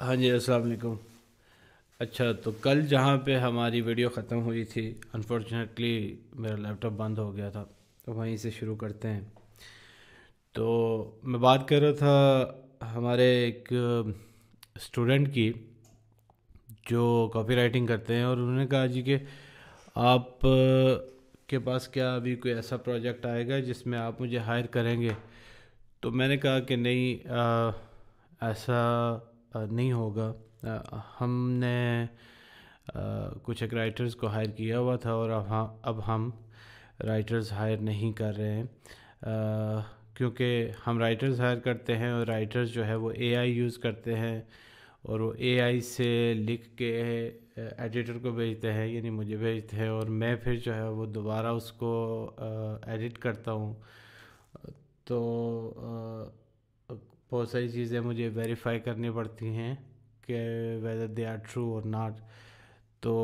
हाँ जी, अस्सलाम वालेकुम। अच्छा, तो कल जहाँ पे हमारी वीडियो ख़त्म हुई थी, अनफॉर्चुनेटली मेरा लैपटॉप बंद हो गया था, तो वहीं से शुरू करते हैं। तो मैं बात कर रहा था हमारे एक स्टूडेंट की, जो कॉपी राइटिंग करते हैं, और उन्होंने कहा जी कि आप के पास क्या अभी कोई ऐसा प्रोजेक्ट आएगा जिसमें आप मुझे हायर करेंगे। तो मैंने कहा कि नहीं, ऐसा नहीं होगा। हमने कुछ एक राइटर्स को हायर किया हुआ था, और अब हम राइटर्स हायर नहीं कर रहे हैं, क्योंकि हम राइटर्स हायर करते हैं और राइटर्स जो है वो एआई यूज़ करते हैं, और वो एआई से लिख के एडिटर को भेजते हैं, यानी मुझे भेजते हैं, और मैं फिर जो है वो दोबारा उसको एडिट करता हूँ। तो बहुत सारी चीज़ें मुझे वेरीफाई करनी पड़ती हैं कि वेदर दे आर ट्रू और नॉट। तो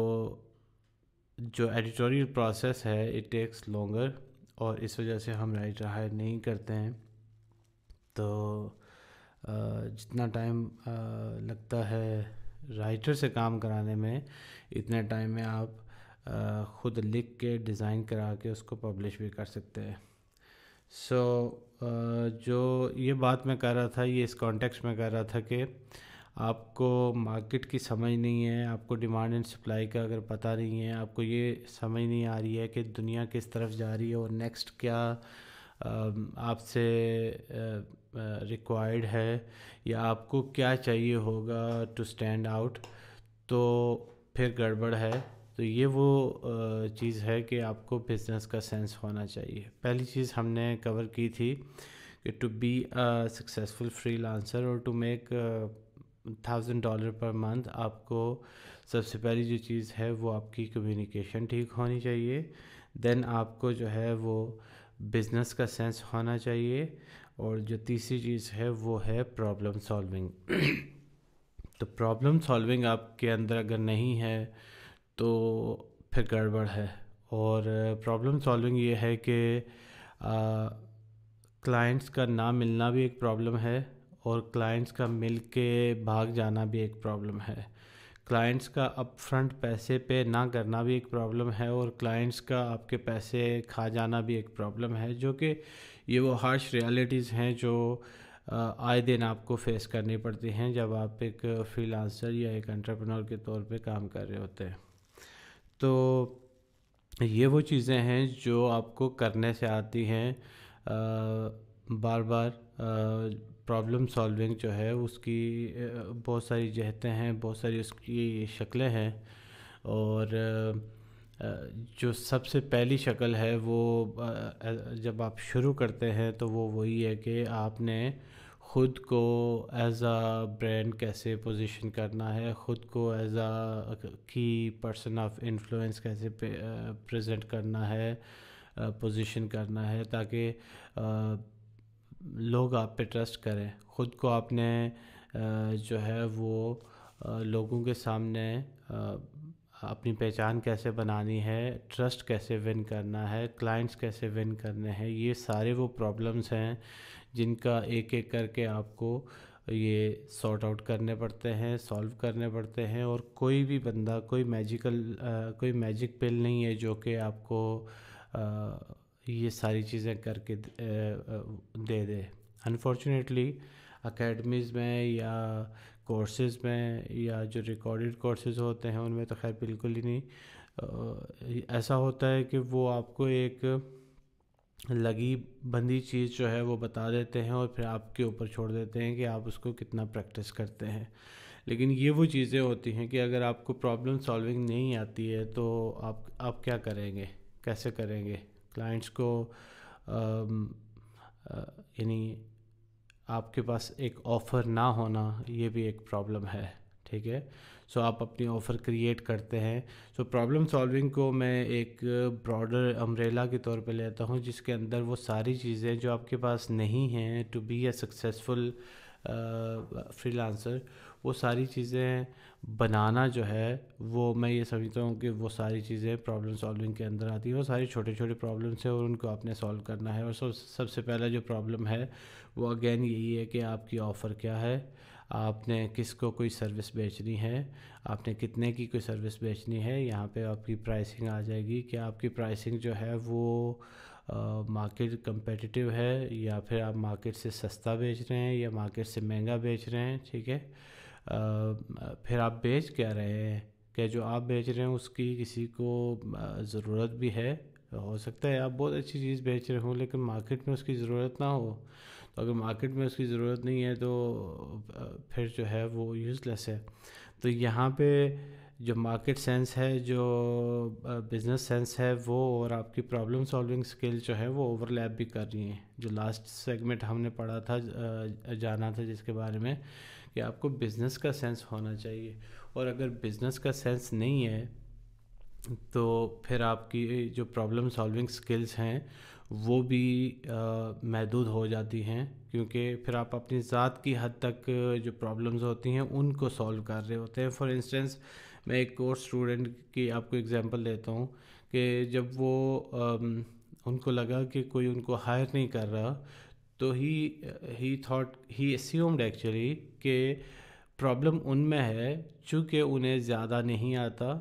जो एडिटोरियल प्रोसेस है इट टेक्स लॉन्गर, और इस वजह से हम राइटर हायर नहीं करते हैं। तो जितना टाइम लगता है राइटर से काम कराने में, इतने टाइम में आप ख़ुद लिख के डिज़ाइन करा के उसको पब्लिश भी कर सकते हैं। सो जो ये बात मैं कर रहा था, ये इस कॉन्टेक्स्ट में कर रहा था कि आपको मार्केट की समझ नहीं है, आपको डिमांड एंड सप्लाई का अगर पता नहीं है, आपको ये समझ नहीं आ रही है कि दुनिया किस तरफ जा रही है और नेक्स्ट क्या आपसे रिक्वायर्ड है, या आपको क्या चाहिए होगा टू स्टैंड आउट, तो फिर गड़बड़ है। तो ये वो चीज़ है कि आपको बिज़नेस का सेंस होना चाहिए। पहली चीज़ हमने कवर की थी कि to be a successful freelancer और टू मेक $1000 पर मंथ, आपको सबसे पहली जो चीज़ है वो आपकी कम्युनिकेशन ठीक होनी चाहिए। देन आपको जो है वो बिज़नेस का सेंस होना चाहिए, और जो तीसरी चीज़ है वो है प्रॉब्लम सॉल्विंग। तो प्रॉब्लम सॉल्विंग आपके अंदर अगर नहीं है तो फिर गड़बड़ है। और प्रॉब्लम सॉल्विंग ये है कि क्लाइंट्स का ना मिलना भी एक प्रॉब्लम है, और क्लाइंट्स का मिल के भाग जाना भी एक प्रॉब्लम है। क्लाइंट्स का अपफ्रंट पैसे पे ना करना भी एक प्रॉब्लम है, और क्लाइंट्स का आपके पैसे खा जाना भी एक प्रॉब्लम है, जो कि ये वो हार्श रियलिटीज़ हैं जो आए दिन आपको फेस करनी पड़ती हैं जब आप एक फ्रीलांसर या एक एंटरप्रेन्योर के तौर पे काम कर रहे होते हैं। तो ये वो चीज़ें हैं जो आपको करने से आती हैं। बार बार प्रॉब्लम सॉल्विंग जो है उसकी बहुत सारी जहतें हैं, बहुत सारी उसकी शक्लें हैं। और जो सबसे पहली शक्ल है वो जब आप शुरू करते हैं तो वो वही है कि आपने ख़ुद को एज अ ब्रांड कैसे पोजीशन करना है, ख़ुद को एज अ की पर्सन ऑफ इन्फ्लुएंस कैसे प्रेजेंट करना है, पोजीशन करना है, ताकि लोग आप पे ट्रस्ट करें। ख़ुद को आपने जो है वो लोगों के सामने अपनी पहचान कैसे बनानी है, ट्रस्ट कैसे विन करना है, क्लाइंट्स कैसे विन करने हैं, ये सारे वो प्रॉब्लम्स हैं जिनका एक एक करके आपको ये सॉर्ट आउट करने पड़ते हैं, सॉल्व करने पड़ते हैं। और कोई भी बंदा कोई मैजिक पिल नहीं है जो कि आपको ये सारी चीज़ें करके दे दे। अनफॉर्चुनेटली अकेडमीज़ में या कोर्सेज़ में या जो रिकॉर्डेड कोर्सेज़ होते हैं उनमें तो खैर बिल्कुल ही नहीं। ऐसा होता है कि वो आपको एक लगी बंदी चीज़ जो है वो बता देते हैं, और फिर आपके ऊपर छोड़ देते हैं कि आप उसको कितना प्रैक्टिस करते हैं। लेकिन ये वो चीज़ें होती हैं कि अगर आपको प्रॉब्लम सॉल्विंग नहीं आती है तो आप क्या करेंगे, कैसे करेंगे। क्लाइंट्स को यानी आपके पास एक ऑफ़र ना होना, ये भी एक प्रॉब्लम है। ठीक है। सो आप अपनी ऑफ़र क्रिएट करते हैं। सो प्रॉब्लम सॉल्विंग को मैं एक ब्रॉडर अम्ब्रेला के तौर पे लेता हूँ, जिसके अंदर वो सारी चीज़ें जो आपके पास नहीं हैं to be a successful freelancer, वो सारी चीज़ें बनाना जो है वो मैं ये समझता हूँ कि वो सारी चीज़ें प्रॉब्लम सॉल्विंग के अंदर आती हैं। वो सारी छोटे छोटे प्रॉब्लम्स हैं और उनको आपने सॉल्व करना है। और सबसे पहला जो प्रॉब्लम है वो अगेन यही है कि आपकी ऑफ़र क्या है, आपने किसको कोई सर्विस बेचनी है, आपने कितने की कोई सर्विस बेचनी है। यहाँ पे आपकी प्राइसिंग आ जाएगी कि आपकी प्राइसिंग जो है वो मार्केट competitive है या फिर आप मार्केट से सस्ता बेच रहे हैं या मार्केट से महंगा बेच रहे हैं। ठीक है, फिर आप बेच क्या रहे हैं, क्या जो आप बेच रहे हैं उसकी किसी को ज़रूरत भी है। हो सकता है आप बहुत अच्छी चीज़ बेच रहे हो लेकिन मार्केट में उसकी ज़रूरत ना हो। तो अगर मार्केट में उसकी ज़रूरत नहीं है तो फिर जो है वो यूज़लेस है। तो यहाँ पे जो मार्केट सेंस है, जो बिज़नेस सेंस है, वो और आपकी प्रॉब्लम सॉल्विंग स्किल जो है वो ओवरलैप भी कर रही हैं। जो लास्ट सेगमेंट हमने पढ़ा था, जाना था जिसके बारे में कि आपको बिज़नेस का सेंस होना चाहिए, और अगर बिज़नेस का सेंस नहीं है तो फिर आपकी जो प्रॉब्लम सॉल्विंग स्किल्स हैं वो भी महदूद हो जाती हैं, क्योंकि फिर आप अपनी ज़ात की हद तक जो प्रॉब्लम्स होती हैं उनको सॉल्व कर रहे होते हैं। फॉर इंस्टेंस मैं एक कोर्स स्टूडेंट की आपको एग्जांपल देता हूँ कि जब वो उनको लगा कि कोई उनको हायर नहीं कर रहा, तो ही अस्यूम्ड एक्चुअली कि प्रॉब्लम उनमें है, चूँकि उन्हें ज़्यादा नहीं आता।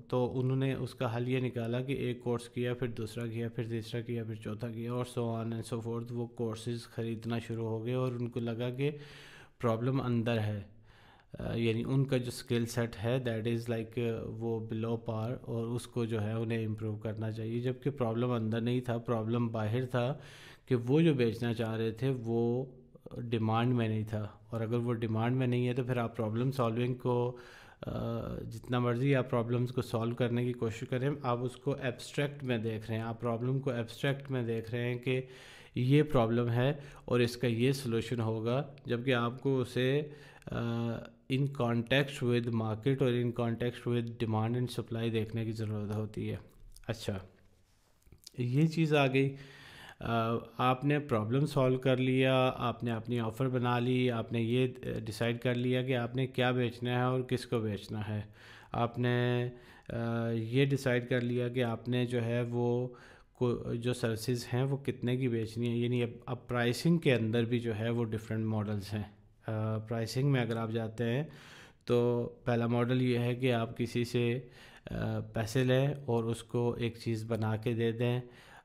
तो उन्होंने उसका हल ये निकाला कि एक कोर्स किया, फिर दूसरा किया, फिर तीसरा किया, फिर चौथा किया, और so on and so fourth. वो कोर्सेज़ ख़रीदना शुरू हो गए और उनको लगा कि प्रॉब्लम अंदर है, यानी उनका जो स्किल सेट है दैट इज़ लाइक वो बिलो पार, और उसको जो है उन्हें इम्प्रूव करना चाहिए। जबकि प्रॉब्लम अंदर नहीं था, प्रॉब्लम बाहर था कि वो जो बेचना चाह रहे थे वो डिमांड में नहीं था। और अगर वो डिमांड में नहीं है तो फिर आप प्रॉब्लम सॉल्विंग को जितना मर्ज़ी आप प्रॉब्लम्स को सॉल्व करने की कोशिश करें, आप उसको एब्स्ट्रैक्ट में देख रहे हैं, आप प्रॉब्लम को एब्स्ट्रैक्ट में देख रहे हैं कि ये प्रॉब्लम है और इसका ये सलूशन होगा, जबकि आपको उसे इन कॉन्टेक्स्ट विद मार्केट और in context with demand and supply देखने की ज़रूरत होती है। अच्छा, ये चीज़ आ गई। आपने प्रॉब्लम सॉल्व कर लिया, आपने अपनी ऑफ़र बना ली, आपने ये डिसाइड कर लिया कि आपने क्या बेचना है और किसको बेचना है। आपने ये डिसाइड कर लिया कि आपने जो है वो जो सर्विसेज हैं वो कितने की बेचनी है। यानी अब प्राइसिंग के अंदर भी जो है वो डिफरेंट मॉडल्स हैं। प्राइसिंग में अगर आप जाते हैं तो पहला मॉडल ये है कि आप किसी से पैसे लें और उसको एक चीज़ बना के दे दें।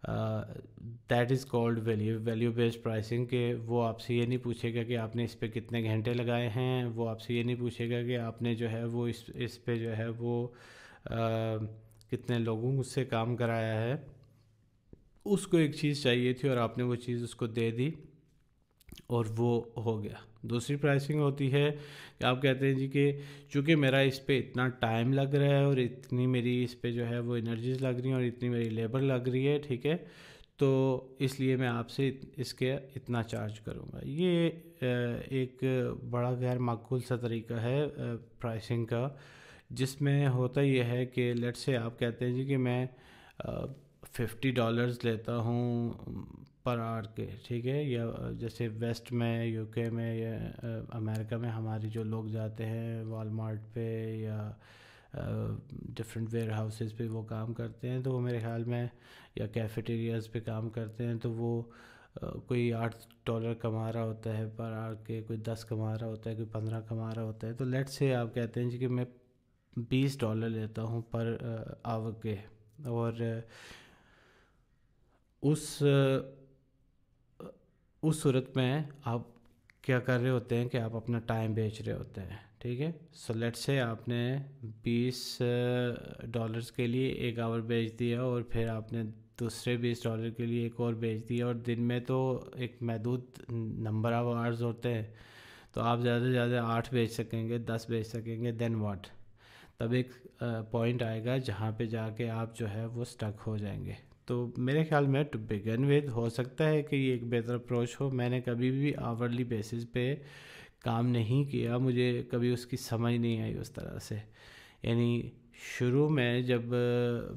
That is called value based pricing. के वो आपसे ये नहीं पूछेगा कि आपने इस पे कितने घंटे लगाए हैं, वो आपसे ये नहीं पूछेगा कि आपने जो है वो इस पे जो है वो कितने लोगों से काम कराया है। उसको एक चीज़ चाहिए थी और आपने वो चीज़ उसको दे दी और वो हो गया। दूसरी प्राइसिंग होती है कि आप कहते हैं जी कि चूँकि मेरा इस पे इतना टाइम लग रहा है और इतनी मेरी इस पे जो है वो एनर्जीज लग रही हैं और इतनी मेरी लेबर लग रही है, ठीक है, तो इसलिए मैं आपसे इसके इतना चार्ज करूँगा। ये एक बड़ा गैर माकूल सा तरीका है प्राइसिंग का, जिसमें होता ये है कि लेट्स से आप कहते हैं जी कि मैं $50 लेता हूँ पर आवर के, ठीक है। या जैसे वेस्ट में, यूके में या अमेरिका में हमारे जो लोग जाते हैं वॉलमार्ट पे या डिफरेंट वेयर हाउसेस पे वो काम करते हैं, तो वो मेरे ख्याल में, या कैफेटेरियाज़ पे काम करते हैं, तो वो कोई $8 कमा रहा होता है पर आवर के, कोई 10 कमा रहा होता है, कोई 15 कमा रहा होता है। तो लेट्स से आप कहते हैं जी कि मैं $20 लेता हूँ पर आवर के, और उस सूरत में आप क्या कर रहे होते हैं कि आप अपना टाइम बेच रहे होते हैं, ठीक है। सो लेट्स से आपने $20 के लिए एक आवर बेच दिया और फिर आपने दूसरे $20 के लिए एक और बेच दिया, और दिन में तो एक महदूद नंबर ऑफ आवर्स होते हैं, तो आप ज़्यादा से ज़्यादा 8 बेच सकेंगे, 10 बेच सकेंगे, देन व्हाट। तब एक पॉइंट आएगा जहाँ पे जाके आप जो है वो स्टक हो जाएंगे। तो मेरे ख्याल में टू बिगिन विद हो सकता है कि ये एक बेहतर अप्रोच हो। मैंने कभी भी आवरली बेसिस पे काम नहीं किया, मुझे कभी उसकी समझ नहीं आई उस तरह से। यानी शुरू में जब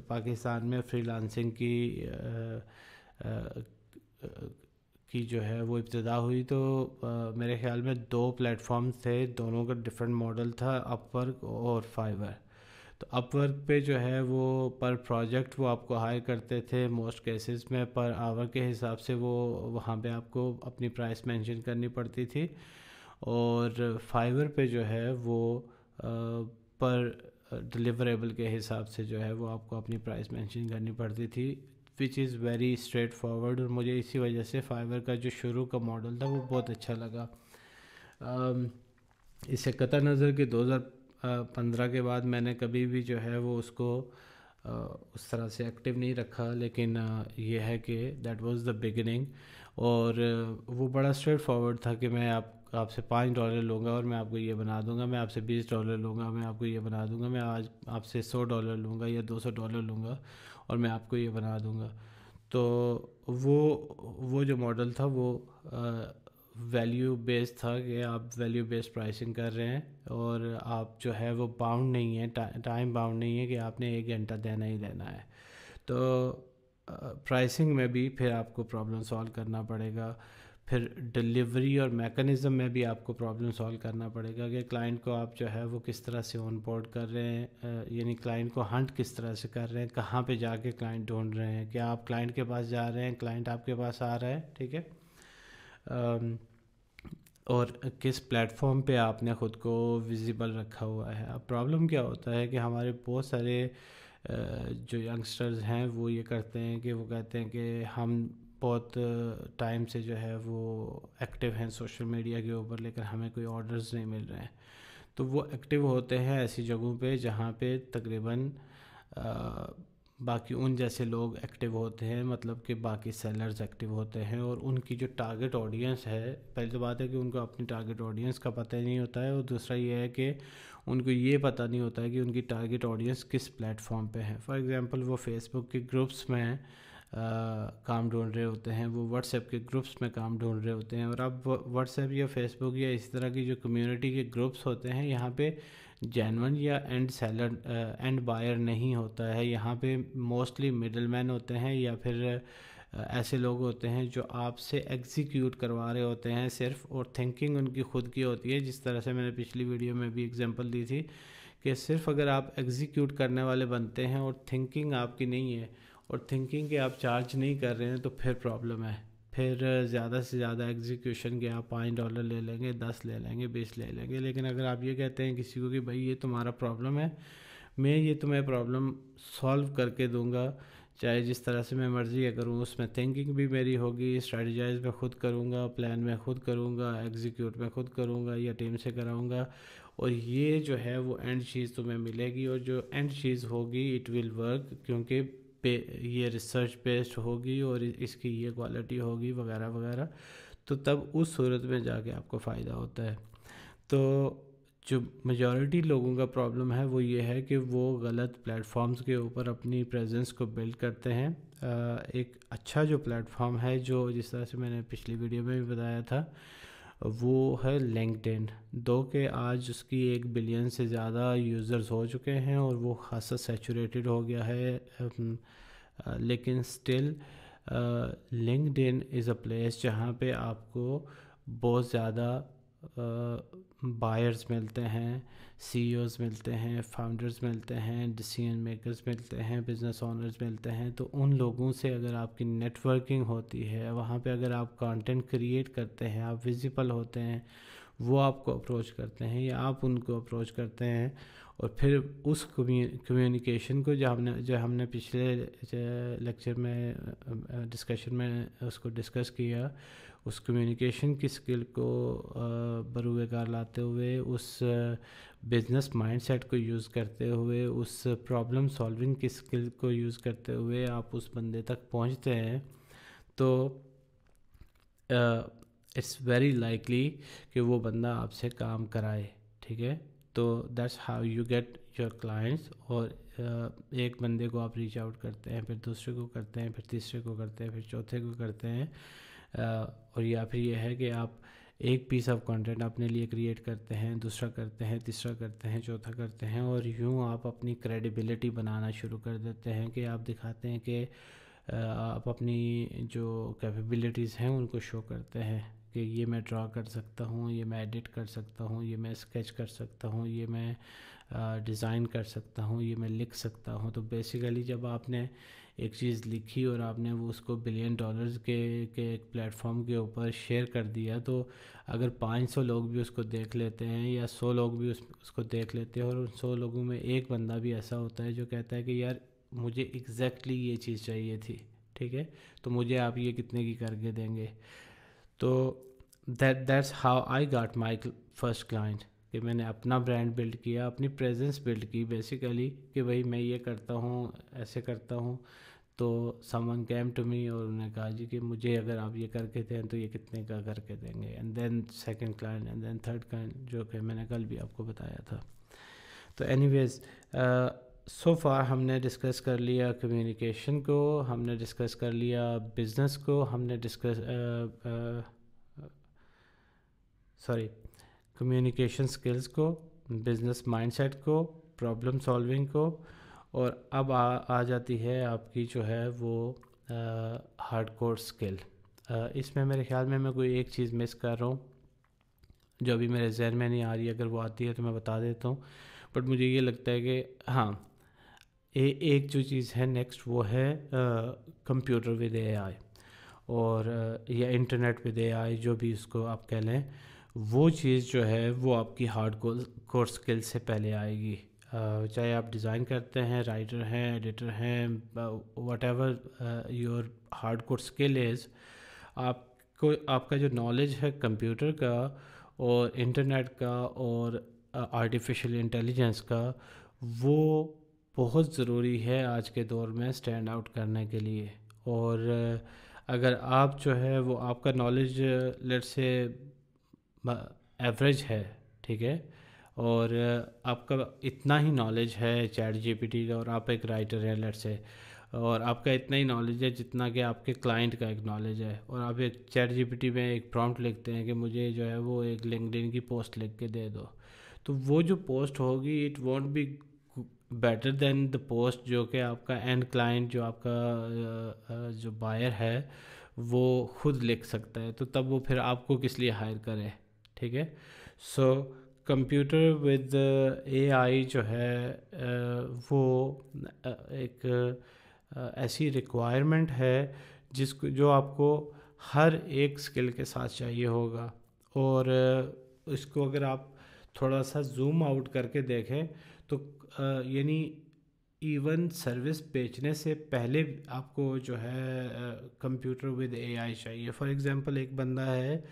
पाकिस्तान में फ्रीलांसिंग की जो है वो इब्तिदा हुई, तो मेरे ख्याल में 2 प्लेटफॉर्म्स थे, दोनों का डिफरेंट मॉडल था, अपवर्क और फाइवर। तो अपवर्क पे जो है वो पर प्रोजेक्ट वो आपको हायर करते थे, मोस्ट केसेस में पर आवर के हिसाब से वो वहाँ पे आपको अपनी प्राइस मेंशन करनी पड़ती थी। और फाइवर पे जो है वो पर डिलीवरेबल के हिसाब से जो है वो आपको अपनी प्राइस मेंशन करनी पड़ती थी, which is very straight forward. और मुझे इसी वजह से फाइवर का जो शुरू का मॉडल था वो बहुत अच्छा लगा। इससे कतई नज़र कि 2015 के बाद मैंने कभी भी जो है वो उसको उस तरह से एक्टिव नहीं रखा, लेकिन ये है कि दैट वाज द बिगिनिंग। और वो बड़ा स्ट्रेट फॉरवर्ड था कि मैं आपसे $5 लूँगा और मैं आपको ये बना दूँगा, मैं आपसे $20 लूँगा, मैं आपको ये बना दूँगा, मैं आज आपसे $100 लूँगा या $200 लूँगा और मैं आपको ये बना दूँगा। तो वो जो मॉडल था वो वैल्यू बेस्ड था कि आप वैल्यू बेस्ड प्राइसिंग कर रहे हैं और आप जो है वो बाउंड नहीं है, टाइम बाउंड नहीं है कि आपने 1 घंटा देना ही देना है। तो प्राइसिंग में भी फिर आपको प्रॉब्लम सॉल्व करना पड़ेगा, फिर डिलीवरी और मैकेनिज़्म में भी आपको प्रॉब्लम सॉल्व करना पड़ेगा कि क्लाइंट को आप जो है वो किस तरह से ऑन बोर्ड कर रहे हैं, यानी क्लाइंट को हंट किस तरह से कर रहे हैं, कहाँ पे जाके क्लाइंट ढूंढ रहे हैं, क्या आप क्लाइंट के पास जा रहे हैं, क्लाइंट आपके पास आ रहा है, ठीक है। और किस प्लेटफॉर्म पे आपने ख़ुद को विजिबल रखा हुआ है। अब प्रॉब्लम क्या होता है कि हमारे बहुत सारे जो यंगस्टर्स हैं वो ये करते हैं कि वो कहते हैं कि हम बहुत टाइम से जो है वो एक्टिव हैं सोशल मीडिया के ऊपर, लेकिन हमें कोई ऑर्डर्स नहीं मिल रहे हैं। तो वो एक्टिव होते हैं ऐसी जगहों पे जहाँ पे तकरीबन बाकी उन जैसे लोग एक्टिव होते हैं, मतलब कि बाकी सेलर्स एक्टिव होते हैं और उनकी जो टारगेट ऑडियंस है, पहली तो बात है कि उनको अपनी टारगेट ऑडियंस का पता ही नहीं होता है और दूसरा ये है कि उनको ये पता नहीं होता है कि उनकी टारगेट ऑडियंस किस प्लेटफॉर्म पे है। फॉर एग्जांपल वो फेसबुक के ग्रुप्स में काम ढूंढ रहे होते हैं, वो व्हाट्सएप के ग्रुप्स में काम ढूंढ रहे होते हैं। और अब व्हाट्सएप या फेसबुक या इस तरह की जो कम्युनिटी के ग्रुप्स होते हैं, यहाँ पे जेन्युइन या एंड सेलर एंड बायर नहीं होता है। यहाँ पे मोस्टली मिडलमैन होते हैं या फिर ऐसे लोग होते हैं जो आपसे एग्जीक्यूट करवा रहे होते हैं सिर्फ, और थिंकिंग उनकी खुद की होती है। जिस तरह से मैंने पिछली वीडियो में भी एग्जांपल दी थी कि सिर्फ अगर आप एग्जीक्यूट करने वाले बनते हैं और थिंकिंग आपकी नहीं है और थिंकिंग के आप चार्ज नहीं कर रहे हैं तो फिर प्रॉब्लम है। फिर ज़्यादा से ज़्यादा एग्जीक्यूशन के आप $5 ले लेंगे, 10 ले लेंगे, 20 ले लेंगे। लेकिन अगर आप ये कहते हैं किसी को कि भाई ये तुम्हारा प्रॉब्लम है, मैं ये तुम्हें प्रॉब्लम सॉल्व करके दूंगा, चाहे जिस तरह से मैं मर्ज़ी करूँ, उसमें थिंकिंग भी मेरी होगी, स्ट्रेटजाइज मैं खुद करूँगा, प्लान मैं खुद करूँगा, एग्जीक्यूट मैं खुद करूँगा या टीम से कराऊँगा, और ये जो है वो एंड चीज़ तुम्हें मिलेगी। और जो एंड चीज़ होगी इट विल वर्क, क्योंकि ये रिसर्च बेस्ड होगी और इसकी ये क्वालिटी होगी वगैरह वगैरह। तो तब उस सूरत में जाके आपको फ़ायदा होता है। तो जो मेजॉरिटी लोगों का प्रॉब्लम है वो ये है कि वो गलत प्लेटफॉर्म्स के ऊपर अपनी प्रेजेंस को बिल्ड करते हैं। एक अच्छा जो प्लेटफॉर्म है, जो जिस तरह से मैंने पिछली वीडियो में भी बताया था, वो है लिंक्डइन। दो के आज उसकी 1 बिलियन से ज़्यादा यूज़र्स हो चुके हैं और वो खासा सैचुरेटेड हो गया है। लेकिन still LinkedIn is a place जहाँ पे आपको बहुत ज़्यादा बायर्स मिलते हैं, सीईओज़ मिलते हैं, फाउंडर्स मिलते हैं, डिसीजन मेकर्स मिलते हैं, बिज़नेस ओनर्स मिलते हैं। तो उन लोगों से अगर आपकी नेटवर्किंग होती है, वहाँ पे अगर आप कंटेंट क्रिएट करते हैं, आप विजिबल होते हैं, वो आपको अप्रोच करते हैं या आप उनको अप्रोच करते हैं, और फिर उस कम्युनिकेशन को जो हमने पिछले लेक्चर में डिस्कशन में उसको डिस्कस किया, उस कम्युनिकेशन की स्किल को बरूएकार लाते हुए, उस बिज़नेस माइंडसेट को यूज़ करते हुए, उस प्रॉब्लम सॉल्विंग की स्किल को यूज़ करते हुए आप उस बंदे तक पहुंचते हैं, तो इट्स वेरी लाइकली कि वो बंदा आपसे काम कराए, ठीक है। तो that's how you get your clients. और एक बंदे को आप रीच आउट करते हैं, फिर दूसरे को करते हैं, फिर तीसरे को करते हैं, फिर चौथे को करते हैं, और या फिर ये है कि आप एक पीस ऑफ कंटेंट अपने लिए क्रिएट करते हैं, दूसरा करते हैं, तीसरा करते हैं, चौथा करते हैं, और यूँ आप अपनी क्रेडिबिलिटी बनाना शुरू कर देते हैं कि आप दिखाते हैं कि आप अपनी जो कैपेबिलिटीज़ हैं उनको शो करते हैं कि ये मैं ड्रा कर सकता हूँ, ये मैं एडिट कर सकता हूँ, ये मैं स्केच कर सकता हूँ, ये मैं डिज़ाइन कर सकता हूँ, ये मैं लिख सकता हूँ। तो बेसिकली जब आपने एक चीज़ लिखी और आपने वो उसको $1 बिलियन के एक प्लेटफॉर्म के ऊपर शेयर कर दिया, तो अगर 500 लोग भी उसको देख लेते हैं या 100 लोग भी उसको देख लेते हैं, और उन 100 लोगों में एक बंदा भी ऐसा होता है जो कहता है कि यार मुझे एग्जैक्टली ये चीज़ चाहिए थी, ठीक है, तो मुझे आप ये कितने की करके देंगे। तो that's how I got my first client, कि मैंने अपना ब्रांड बिल्ड किया, अपनी प्रेजेंस बिल्ड की बेसिकली, कि भाई मैं ये करता हूँ, ऐसे करता हूँ। तो समवन केम टू मी और उन्होंने कहा जी कि मुझे अगर आप ये करके दें तो ये कितने का करके देंगे, and then second client and then third client, जो कि मैंने कल भी आपको बताया था। तो एनीवेज, सो फार हमने डिस्कस कर लिया कम्युनिकेशन को, हमने डिस्कस कर लिया बिज़नेस को, हमने डिस्कस कम्युनिकेशन स्किल्स को, बिज़नेस माइंडसेट को, प्रॉब्लम सॉल्विंग को, और अब आ जाती है आपकी जो है वो हार्डकोर स्किल। इसमें मेरे ख्याल में मैं कोई एक चीज़ मिस कर रहा हूँ जो अभी मेरे जहन में नहीं आ रही, अगर वो आती है तो मैं बता देता हूँ। बट मुझे ये लगता है कि हाँ, एक जो चीज़ है नेक्स्ट वो है कंप्यूटर विद एआई, और या इंटरनेट विद एआई, जो भी उसको आप कह लें, वो चीज़ जो है वो आपकी हार्ड कोर स्किल से पहले आएगी। चाहे आप डिज़ाइन करते हैं, राइटर हैं, एडिटर हैं, what ever your hard core skill is, आपको आपका जो नॉलेज है कंप्यूटर का और इंटरनेट का और आर्टिफिशियल इंटेलिजेंस का, वो बहुत ज़रूरी है आज के दौर में स्टैंड आउट करने के लिए। और अगर आप जो है वो आपका नॉलेज लेट से एवरेज है, ठीक है, और आपका इतना ही नॉलेज है चैट जीपीटी का, और आप एक राइटर हैं लेट से, और आपका इतना ही नॉलेज है जितना कि आपके क्लाइंट का एक नॉलेज है, और आप एक चैट जीपीटी में एक प्रॉम्प्ट लिखते हैं कि मुझे जो है वो एक लिंक्डइन की पोस्ट लिख के दे दो, तो वो जो पोस्ट होगी it won't be better than the post जो कि आपका एंड क्लाइंट, जो आपका जो बायर है, वो खुद लिख सकता है। तो तब वो फिर आपको किस लिए हायर करे, ठीक है। सो कंप्यूटर विद एआई जो है वो एक ऐसी रिक्वायरमेंट है जिसको जो आपको हर एक स्किल के साथ चाहिए होगा। और इसको अगर आप थोड़ा सा जूम आउट करके देखें तो यानी इवन सर्विस बेचने से पहले आपको जो है कंप्यूटर विद एआई चाहिए। फॉर एग्जांपल एक बंदा है,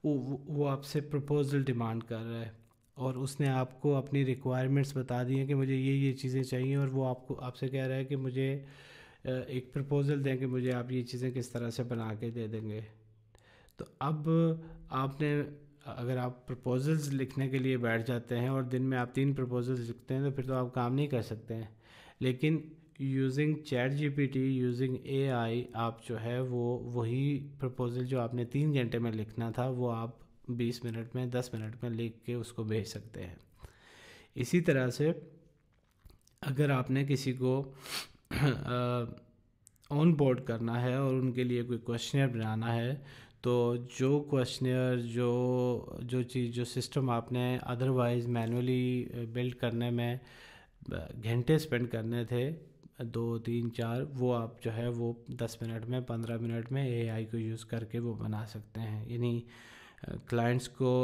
वो आपसे प्रपोजल डिमांड कर रहा है, और उसने आपको अपनी रिक्वायरमेंट्स बता दी हैं कि मुझे ये चीज़ें चाहिए, और वो आपसे कह रहा है कि मुझे एक प्रपोजल दें कि मुझे आप ये चीज़ें किस तरह से बना के दे देंगे। तो अब आपने, अगर आप प्रपोजल्स लिखने के लिए बैठ जाते हैं और दिन में आप 3 प्रपोजल्स लिखते हैं, तो फिर तो आप काम नहीं कर सकते हैं। लेकिन using chat GPT, using AI, आप जो है वो वही प्रपोजल जो आपने 3 घंटे में लिखना था, वो आप 20 मिनट में, 10 मिनट में लिख के उसको भेज सकते हैं। इसी तरह से अगर आपने किसी को ऑन बोर्ड करना है और उनके लिए कोई क्वेश्चनर बनाना है, तो जो क्वेश्चनर, जो चीज़, जो सिस्टम आपने अदरवाइज़ मैनुअली बिल्ड करने में घंटे स्पेंड करने थे, 2 3 4, वो आप जो है वो 10 मिनट में, 15 मिनट में एआई को यूज़ करके वो बना सकते हैं। यानी क्लाइंट्स को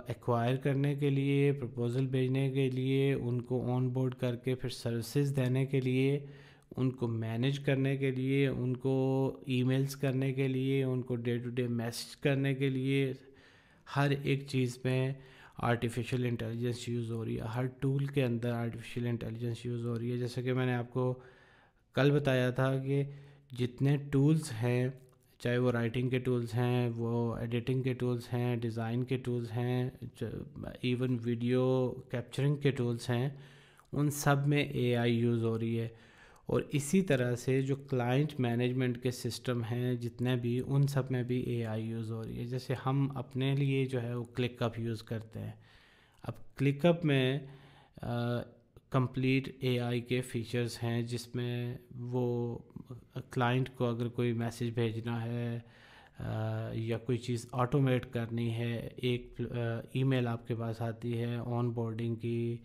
एक्वायर करने के लिए, प्रपोज़ल भेजने के लिए, उनको ऑन बोर्ड करके फिर सर्विसेज देने के लिए, उनको मैनेज करने के लिए, उनको ईमेल्स करने के लिए, उनको डे टू डे मैसेज करने के लिए, हर एक चीज़ में आर्टिफिशियल इंटेलिजेंस यूज़ हो रही है। हर टूल के अंदर आर्टिफिशियल इंटेलिजेंस यूज़ हो रही है। जैसे कि मैंने आपको कल बताया था कि जितने टूल्स हैं, चाहे वो राइटिंग के टूल्स हैं, वो एडिटिंग के टूल्स हैं, डिज़ाइन के टूल्स हैं, इवन वीडियो कैप्चरिंग के टूल्स हैं, उन सब में एआई यूज़ हो रही है। और इसी तरह से जो क्लाइंट मैनेजमेंट के सिस्टम हैं जितने भी, उन सब में भी एआई यूज़ हो रही है। जैसे हम अपने लिए जो है वो क्लिकअप यूज़ करते हैं। अब क्लिकअप में कंप्लीट एआई के फीचर्स हैं, जिसमें वो क्लाइंट को अगर कोई मैसेज भेजना है, या कोई चीज़ ऑटोमेट करनी है, एक ईमेल आपके पास आती है ऑन बोर्डिंग की,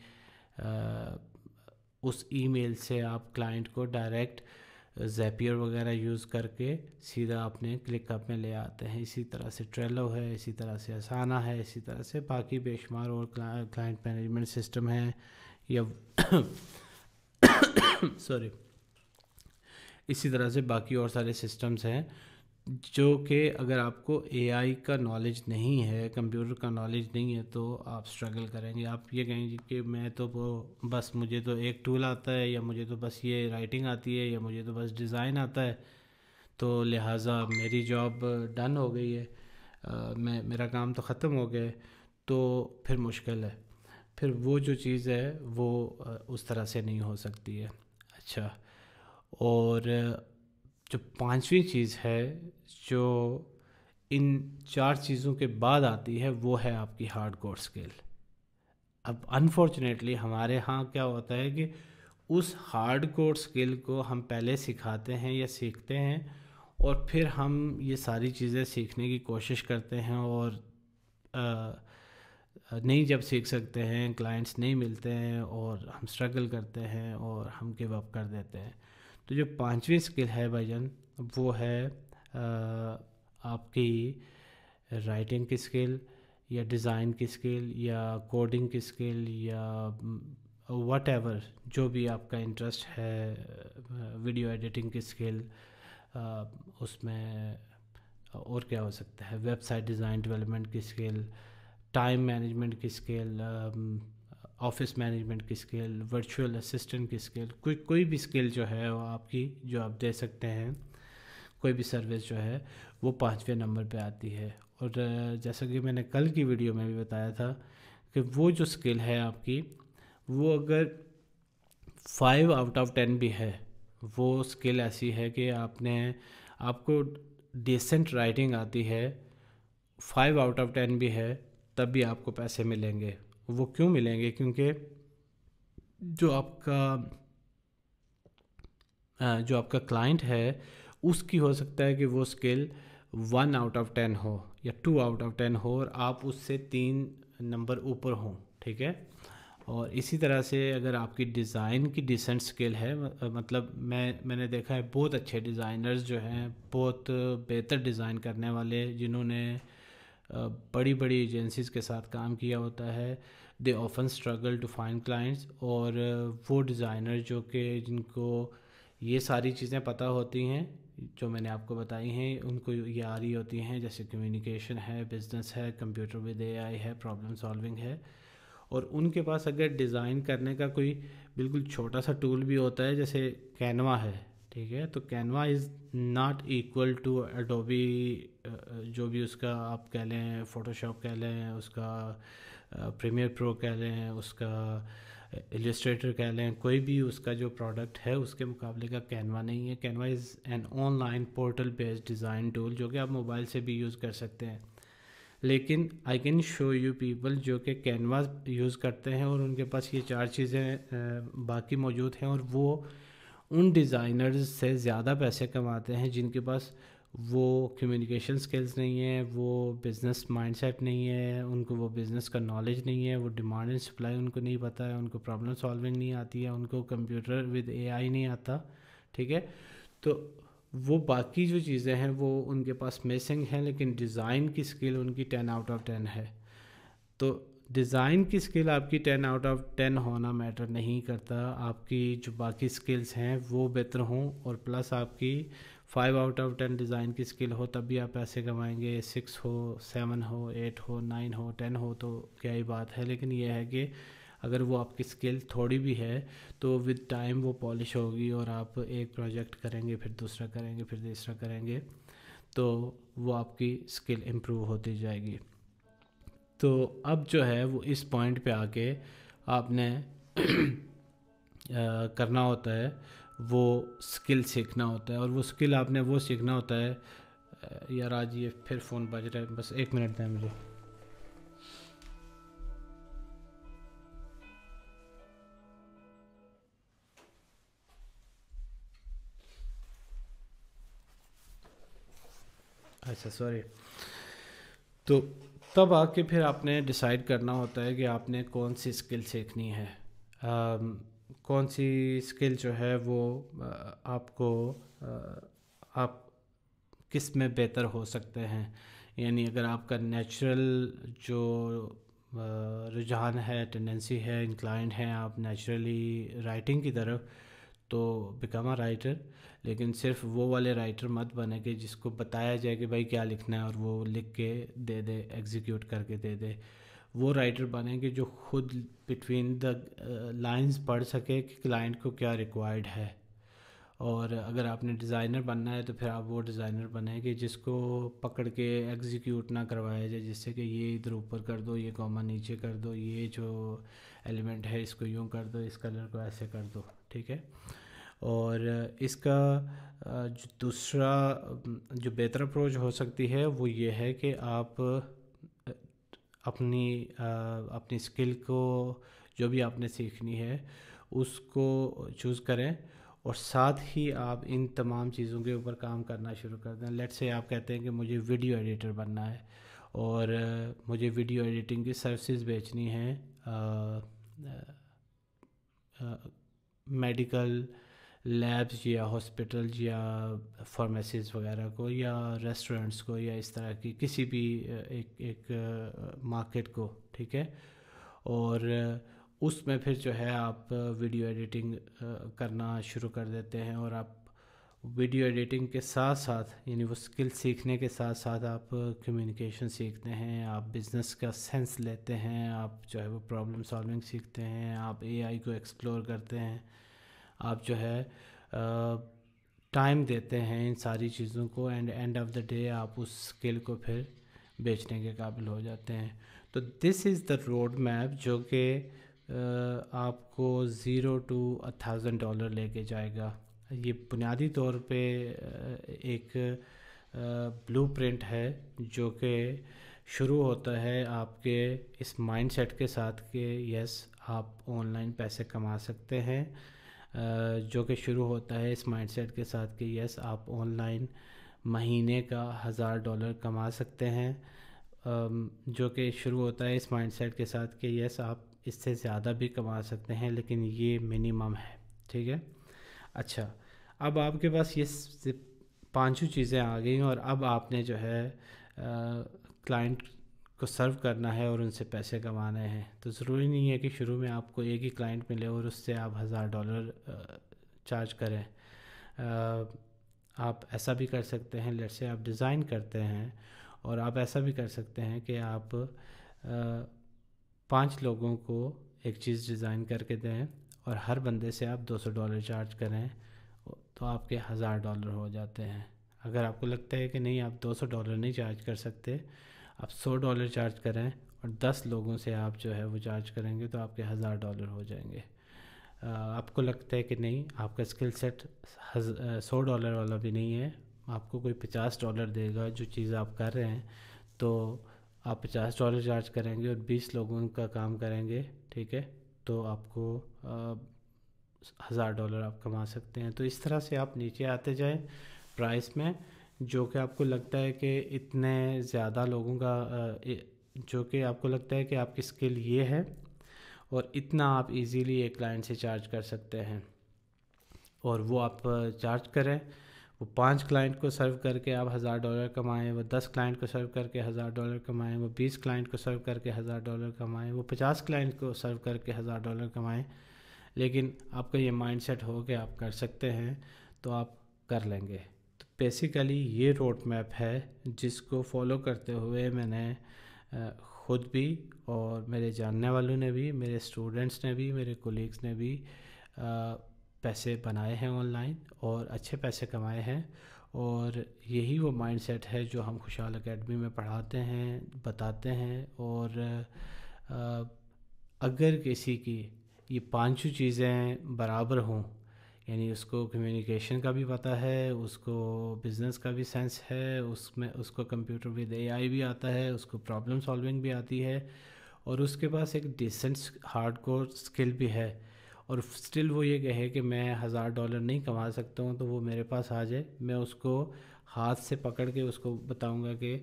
उस ईमेल से आप क्लाइंट को डायरेक्ट ज़ैपियर वगैरह यूज़ करके सीधा अपने क्लिकअप में ले आते हैं। इसी तरह से ट्रेलो है, इसी तरह से असाना है, इसी तरह से बाकी बेशुमार और क्लाइंट मैनेजमेंट सिस्टम हैं या सॉरी, इसी तरह से बाकी और सारे सिस्टम्स हैं जो कि अगर आपको एआई का नॉलेज नहीं है, कंप्यूटर का नॉलेज नहीं है, तो आप स्ट्रगल करेंगे। आप ये कहेंगे कि मैं तो वो बस मुझे तो एक टूल आता है, या मुझे तो बस ये राइटिंग आती है, या मुझे तो बस डिज़ाइन आता है, तो लिहाजा मेरी जॉब डन हो गई है, मेरा काम तो ख़त्म हो गया है। तो फिर मुश्किल है, फिर वो जो चीज़ है वो उस तरह से नहीं हो सकती है। अच्छा, और जो पांचवी चीज़ है जो इन चार चीज़ों के बाद आती है, वो है आपकी हार्ड कोर स्किल। अब अनफॉर्चुनेटली हमारे यहाँ क्या होता है कि उस हार्ड कोर स्किल को हम पहले सिखाते हैं या सीखते हैं, और फिर हम ये सारी चीज़ें सीखने की कोशिश करते हैं, और नहीं जब सीख सकते हैं, क्लाइंट्स नहीं मिलते हैं, और हम स्ट्रगल करते हैं और हम गिव अप कर देते हैं। तो जो पांचवी स्किल है भाईजान, वो है आपकी राइटिंग की स्किल, या डिज़ाइन की स्किल, या कोडिंग की स्किल, या वट एवर जो भी आपका इंटरेस्ट है, वीडियो एडिटिंग की स्किल, उसमें और क्या हो सकता है, वेबसाइट डिज़ाइन डेवलपमेंट की स्किल, टाइम मैनेजमेंट की स्किल, ऑफिस मैनेजमेंट की स्किल, वर्चुअल असिस्टेंट की स्किल, कोई भी स्किल जो है वो आपकी, जो आप दे सकते हैं, कोई भी सर्विस जो है वो पाँचवें नंबर पे आती है। और जैसा कि मैंने कल की वीडियो में भी बताया था कि वो जो स्किल है आपकी, वो अगर 5 आउट ऑफ 10 भी है, वो स्किल ऐसी है कि आपको डिसेंट राइटिंग आती है, 5 आउट ऑफ 10 भी है, तब भी आपको पैसे मिलेंगे। वो क्यों मिलेंगे? क्योंकि जो आपका क्लाइंट है, उसकी हो सकता है कि वो स्किल 1 आउट ऑफ 10 हो या 2 आउट ऑफ 10 हो, और आप उससे 3 नंबर ऊपर हों, ठीक है। और इसी तरह से अगर आपकी डिज़ाइन की डिसेंट स्किल है, मतलब मैंने देखा है बहुत अच्छे डिज़ाइनर्स जो हैं, बहुत बेहतर डिज़ाइन करने वाले, जिन्होंने बड़ी बड़ी एजेंसीज़ के साथ काम किया होता है, they often struggle to find clients. और वो डिज़ाइनर जो कि जिनको ये सारी चीज़ें पता होती हैं जो मैंने आपको बताई हैं, उनको ये आ रही होती हैं, जैसे कम्युनिकेशन है, बिज़नेस है, कंप्यूटर विद एआई है, प्रॉब्लम सॉल्विंग है, और उनके पास अगर डिज़ाइन करने का कोई बिल्कुल छोटा सा टूल भी होता है, जैसे कैनवा है, ठीक है, तो Canva is not equal to Adobe, जो भी उसका आप कह लें, फ़ोटोशॉप कह लें, उसका प्रीमियर प्रो कह लें, उसका इलस्ट्रेटर कह लें, कोई भी उसका जो प्रोडक्ट है उसके मुकाबले का कैनवा नहीं है। Canva is an online portal based design tool, जो कि आप मोबाइल से भी यूज़ कर सकते हैं। लेकिन I can show you people जो कि कैनवास यूज़ करते हैं और उनके पास ये चार चीज़ें बाकी मौजूद हैं, और वो उन डिज़ाइनर्स से ज़्यादा पैसे कमाते हैं जिनके पास वो कम्युनिकेशन स्किल्स नहीं है, वो बिज़नेस माइंडसेट नहीं है, उनको वो बिज़नेस का नॉलेज नहीं है, वो डिमांड एंड सप्लाई उनको नहीं पता है, उनको प्रॉब्लम सॉल्विंग नहीं आती है, उनको कंप्यूटर विद एआई नहीं आता, ठीक है। तो वो बाकी जो चीज़ें हैं वो उनके पास मिसिंग हैं, लेकिन डिज़ाइन की स्किल उनकी 10 आउट ऑफ 10 है। तो डिज़ाइन की स्किल आपकी 10 आउट ऑफ 10 होना मैटर नहीं करता, आपकी जो बाकी स्किल्स हैं वो बेहतर हों, और प्लस आपकी 5 आउट ऑफ 10 डिज़ाइन की स्किल हो, तब भी आप पैसे कमाएंगे। 6 हो, 7 हो, 8 हो, 9 हो, 10 हो, तो क्या ही बात है। लेकिन यह है कि अगर वो आपकी स्किल थोड़ी भी है तो विद टाइम वो पॉलिश होगी, और आप एक प्रोजेक्ट करेंगे, फिर दूसरा करेंगे, फिर तीसरा करेंगे, तो वो आपकी स्किल इम्प्रूव होती जाएगी। तो अब जो है वो इस पॉइंट पे आके आपने करना होता है, वो स्किल सीखना होता है, और वो स्किल आपने वो सीखना होता है। यार आज ये फिर फ़ोन बज रहा है, बस 1 मिनट दें मुझे। अच्छा सॉरी। तो तब आके फिर आपने डिसाइड करना होता है कि आपने कौन सी स्किल सीखनी है। कौन सी स्किल जो है वो आपको आप किस में बेहतर हो सकते हैं। यानी अगर आपका नेचुरल जो रुझान है, टेंडेंसी है, इंक्लाइंड है आप नेचुरली राइटिंग की तरफ, तो बिकम अ राइटर। लेकिन सिर्फ वो वाले राइटर मत बने कि जिसको बताया जाए कि भाई क्या लिखना है और वो लिख के दे दे, एग्जीक्यूट करके दे दे। वो राइटर बने कि जो खुद बिटवीन द लाइंस पढ़ सके कि क्लाइंट को क्या रिक्वायर्ड है। और अगर आपने डिज़ाइनर बनना है तो फिर आप वो डिज़ाइनर बने कि जिसको पकड़ के एग्जीक्यूट ना करवाया जाए, जिससे कि ये इधर ऊपर कर दो, ये कॉमा नीचे कर दो, ये जो एलिमेंट है इसको यूँ कर दो, इस कलर को ऐसे कर दो, ठीक है। और इसका जो दूसरा जो बेहतर अप्रोच हो सकती है वो ये है कि आप अपनी स्किल को, जो भी आपने सीखनी है उसको चूज़ करें और साथ ही आप इन तमाम चीज़ों के ऊपर काम करना शुरू कर दें। लेट्स से आप कहते हैं कि मुझे वीडियो एडिटर बनना है और मुझे वीडियो एडिटिंग की सर्विसेज बेचनी है मेडिकल लैब्स या हॉस्पिटल्स या फार्मेसीज़ वगैरह को या रेस्टोरेंट्स को या इस तरह की किसी भी एक मार्केट को, ठीक है। और उसमें फिर जो है आप वीडियो एडिटिंग करना शुरू कर देते हैं और आप वीडियो एडिटिंग के साथ साथ, यानी वो स्किल सीखने के साथ साथ आप कम्युनिकेशन सीखते हैं, आप बिज़नेस का सेंस लेते हैं, आप जो है वो प्रॉब्लम सॉल्विंग सीखते हैं, आप एआई को एक्सप्लोर करते हैं, आप जो है टाइम देते हैं इन सारी चीज़ों को, and end of the day आप उस स्किल को फिर बेचने के काबिल हो जाते हैं। तो this is the road map जो कि आपको $0 to $1,000 लेके जाएगा। ये बुनियादी तौर पे एक ब्लूप्रिंट है जो कि शुरू होता है आपके इस माइंडसेट के साथ कि यस आप ऑनलाइन पैसे कमा सकते हैं, जो कि शुरू होता है इस माइंडसेट के साथ कि यस आप ऑनलाइन महीने का $1,000 कमा सकते हैं, जो कि शुरू होता है इस माइंडसेट के साथ कि यस आप इससे ज़्यादा भी कमा सकते हैं लेकिन ये मिनिमम है, ठीक है। अच्छा, अब आपके पास ये पांचों चीज़ें आ गई और अब आपने जो है क्लाइंट को सर्व करना है और उनसे पैसे कमाने हैं। तो ज़रूरी नहीं है कि शुरू में आपको एक ही क्लाइंट मिले और उससे आप $1,000 चार्ज करें। आप ऐसा भी कर सकते हैं, लेट्स से आप डिज़ाइन करते हैं और आप ऐसा भी कर सकते हैं कि आप 5 लोगों को एक चीज़ डिज़ाइन करके दें और हर बंदे से आप $200 चार्ज करें, तो आपके $1,000 हो जाते हैं। अगर आपको लगता है कि नहीं आप $200 नहीं चार्ज कर सकते, आप $100 चार्ज करें और 10 लोगों से आप जो है वो चार्ज करेंगे तो आपके $1,000 हो जाएंगे। आपको लगता है कि नहीं आपका स्किल सेट $100 वाला भी नहीं है, आपको कोई $50 देगा जो चीज़ आप कर रहे हैं, तो आप $50 चार्ज करेंगे और 20 लोगों का काम करेंगे, ठीक है, तो आपको $1,000 आप कमा सकते हैं। तो इस तरह से आप नीचे आते जाएं प्राइस में, जो कि आपको लगता है कि इतने ज़्यादा लोगों का जो कि आपको लगता है कि आपकी स्किल ये है और इतना आप इजीली एक क्लाइंट से चार्ज कर सकते हैं और वो आप चार्ज करें। वो 5 क्लाइंट को सर्व करके आप $1,000 कमाएं, वो 10 क्लाइंट को सर्व करके $1,000 कमाएं, वो 20 क्लाइंट को सर्व करके $1,000 कमाएं, वो 50 क्लाइंट को सर्व करके $1,000 कमाएं। लेकिन आपका ये माइंडसेट हो कि आप कर सकते हैं तो आप कर लेंगे। तो बेसिकली ये रोड मैप है जिसको फॉलो करते हुए मैंने ख़ुद भी और मेरे जानने वालों ने भी, मेरे स्टूडेंट्स ने भी, मेरे कोलीग्स ने भी पैसे बनाए हैं ऑनलाइन और अच्छे पैसे कमाए हैं। और यही वो माइंडसेट है जो हम खुशहाल एकेडमी में पढ़ाते हैं, बताते हैं। और अगर किसी की ये पांचों चीज़ें बराबर हों, यानी उसको कम्युनिकेशन का भी पता है, उसको बिज़नेस का भी सेंस है, उसमें उसको कंप्यूटर विद एआई भी आता है, उसको प्रॉब्लम सॉल्विंग भी आती है और उसके पास एक डिसेंट हार्डकोर स्किल भी है, और स्टिल वो ये कहे कि मैं $1,000 नहीं कमा सकता हूँ, तो वो मेरे पास आ जाए, मैं उसको हाथ से पकड़ के उसको बताऊंगा कि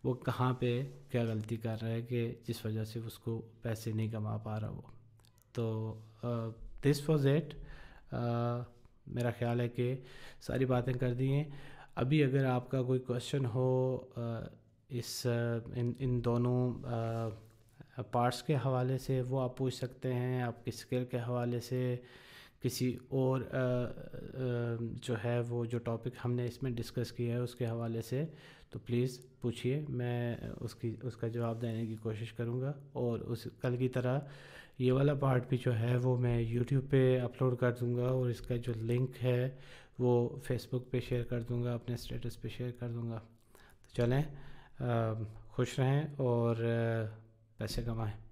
वो कहाँ पे क्या गलती कर रहा है कि जिस वजह से उसको पैसे नहीं कमा पा रहा वो। तो दिस वॉज इट। मेरा ख्याल है कि सारी बातें कर दी हैं। अभी अगर आपका कोई क्वेश्चन हो इन दोनों पार्ट्स के हवाले से, वो आप पूछ सकते हैं। आपकी स्किल के हवाले से, किसी और जो है वो जो टॉपिक हमने इसमें डिस्कस किया है उसके हवाले से, तो प्लीज़ पूछिए, मैं उसका जवाब देने की कोशिश करूँगा। और उस कल की तरह ये वाला पार्ट भी जो है वो मैं यूट्यूब पे अपलोड कर दूँगा, और इसका जो लिंक है वो फेसबुक पे शेयर कर दूँगा, अपने स्टेटस पे शेयर कर दूँगा। तो चलें, खुश रहें और पैसे कमाएं।